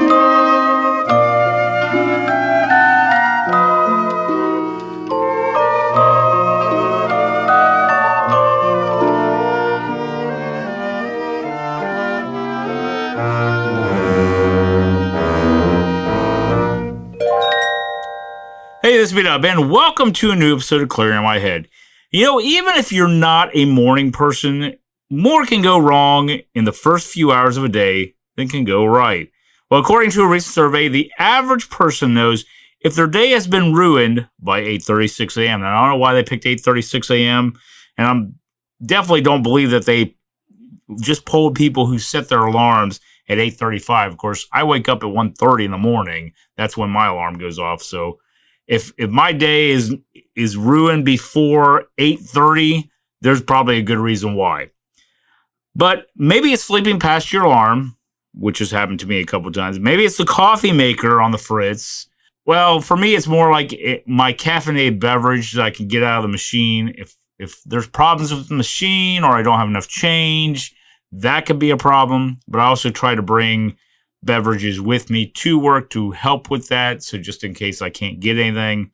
Hey, this is B-Dub, and welcome to a new episode of Clearing My Head. You know, even if you're not a morning person, more can go wrong in the first few hours of a day than can go right. Well, according to a recent survey, the average person knows if their day has been ruined by 8:36 a.m. Now, I don't know why they picked 8:36 a.m., and I definitely don't believe that they just polled people who set their alarms at 8:35. Of course, I wake up at 1:30 in the morning. That's when my alarm goes off, so if my day is ruined before 8:30, there's probably a good reason why. But maybe it's sleeping past your alarm, which has happened to me a couple times. Maybe it's the coffee maker on the fritz. Well, for me, it's more like my caffeinated beverage that I can get out of the machine. If there's problems with the machine or I don't have enough change, that could be a problem. But I also try to bring beverages with me to work to help with that. So just in case I can't get anything,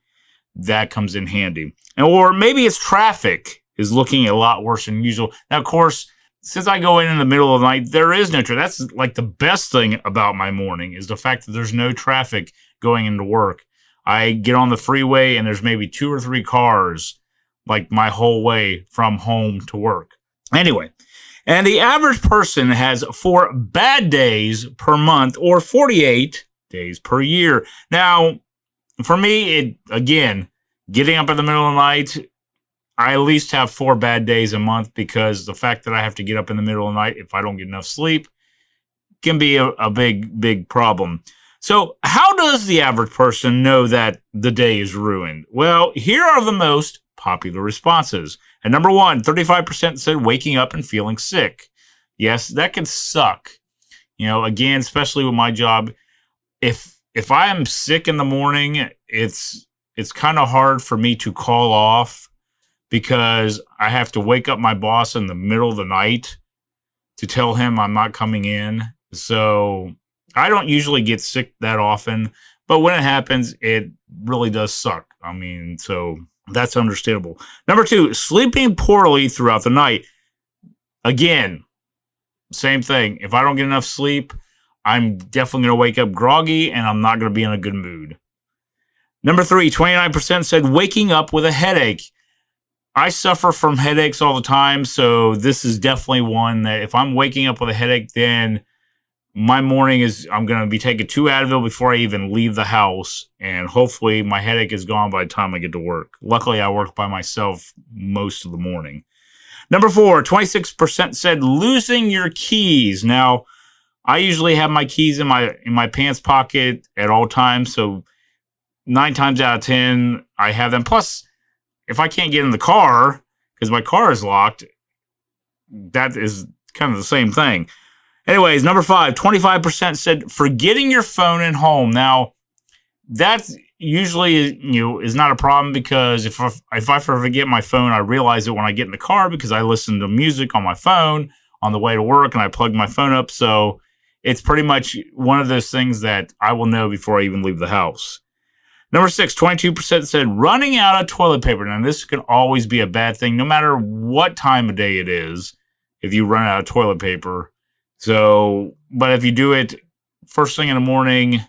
that comes in handy. Or maybe it's traffic is looking a lot worse than usual. Now, of course, since I go in the middle of the night, there is no traffic. That's like the best thing about my morning is the fact that there's no traffic going into work. I get on the freeway and there's maybe 2 or 3 cars like my whole way from home to work. Anyway, and the average person has 4 bad days per month or 48 days per year. Now, for me, again, getting up in the middle of the night, I at least have 4 bad days a month because the fact that I have to get up in the middle of the night if I don't get enough sleep can be a big problem. So how does the average person know that the day is ruined? Well, here are the most popular responses. And number 1, 35% said waking up and feeling sick. Yes, that can suck. You know, again, especially with my job, if I am sick in the morning, it's kind of hard for me to call off because I have to wake up my boss in the middle of the night to tell him I'm not coming in. So I don't usually get sick that often, but when it happens, it really does suck. I mean, so that's understandable. Number 2, sleeping poorly throughout the night. Again, same thing. If I don't get enough sleep, I'm definitely going to wake up groggy and I'm not going to be in a good mood. Number 3, 29% said waking up with a headache. I suffer from headaches all the time, so this is definitely one that if I'm waking up with a headache, then my morning is I'm going to be taking 2 Advil before I even leave the house, and hopefully my headache is gone by the time I get to work. Luckily, I work by myself most of the morning. Number 4, 26% said losing your keys. Now, I usually have my keys in my pants pocket at all times, so 9 times out of 10, I have them. Plus, if I can't get in the car because my car is locked, that is kind of the same thing. Anyways, number 5, 25% said forgetting your phone at home. Now, that usually is not a problem because if I forget my phone, I realize it when I get in the car because I listen to music on my phone on the way to work and I plug my phone up. So it's pretty much one of those things that I will know before I even leave the house. Number 6, 22% said running out of toilet paper. Now, this can always be a bad thing, no matter what time of day it is, if you run out of toilet paper. So, but if you do it first thing in the morning,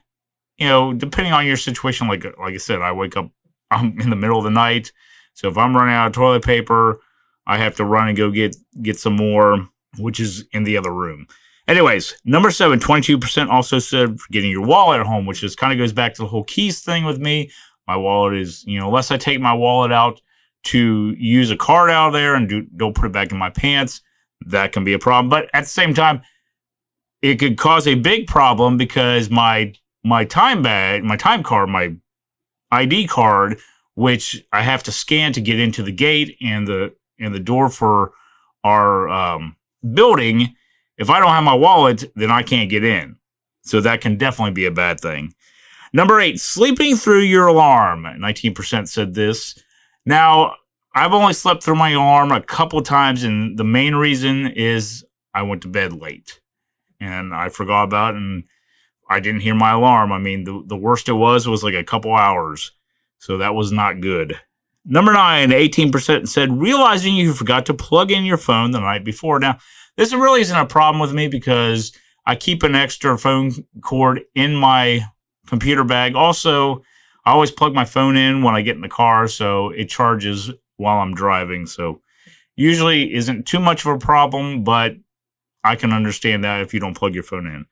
depending on your situation, like I said, I wake up, I'm in the middle of the night. So if I'm running out of toilet paper, I have to run and go get some more, which is in the other room. Anyways, number 7, 22% also said forgetting your wallet at home, which just kind of goes back to the whole keys thing with me. My wallet is, unless I take my wallet out to use a card out of there and don't put it back in my pants, that can be a problem. But at the same time, it could cause a big problem because my time card, my ID card, which I have to scan to get into the gate and the door for our building. If I don't have my wallet, then I can't get in. So that can definitely be a bad thing. Number 8, sleeping through your alarm. 19% said this. Now, I've only slept through my alarm a couple of times, and the main reason is I went to bed late. And I forgot about it, and I didn't hear my alarm. I mean, the worst it was like a couple hours. So that was not good. Number 9, 18% said realizing you forgot to plug in your phone the night before. Now, this really isn't a problem with me because I keep an extra phone cord in my computer bag. Also, I always plug my phone in when I get in the car, so it charges while I'm driving. So usually isn't too much of a problem, but I can understand that if you don't plug your phone in.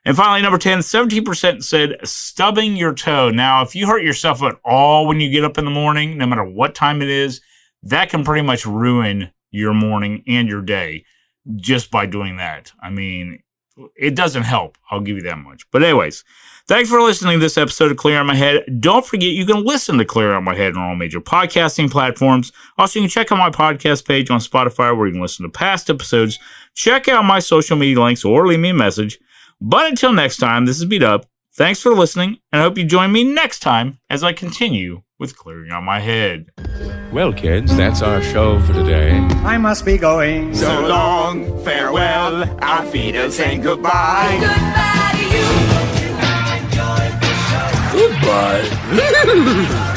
And finally, number 10, 17% said stubbing your toe. Now, if you hurt yourself at all when you get up in the morning, no matter what time it is, that can pretty much ruin your morning and your day just by doing that. I mean, it doesn't help. I'll give you that much. But anyways, thanks for listening to this episode of Clear on My Head. Don't forget you can listen to Clear on My Head on all major podcasting platforms. Also, you can check out my podcast page on Spotify where you can listen to past episodes. Check out my social media links or leave me a message. But until next time, this is B-Dub. Thanks for listening, and I hope you join me next time as I continue with Clearing on My Head. Well, kids, that's our show for today. I must be going. So long, farewell, auf Wiedersehen, goodbye. Goodbye to you. Goodbye.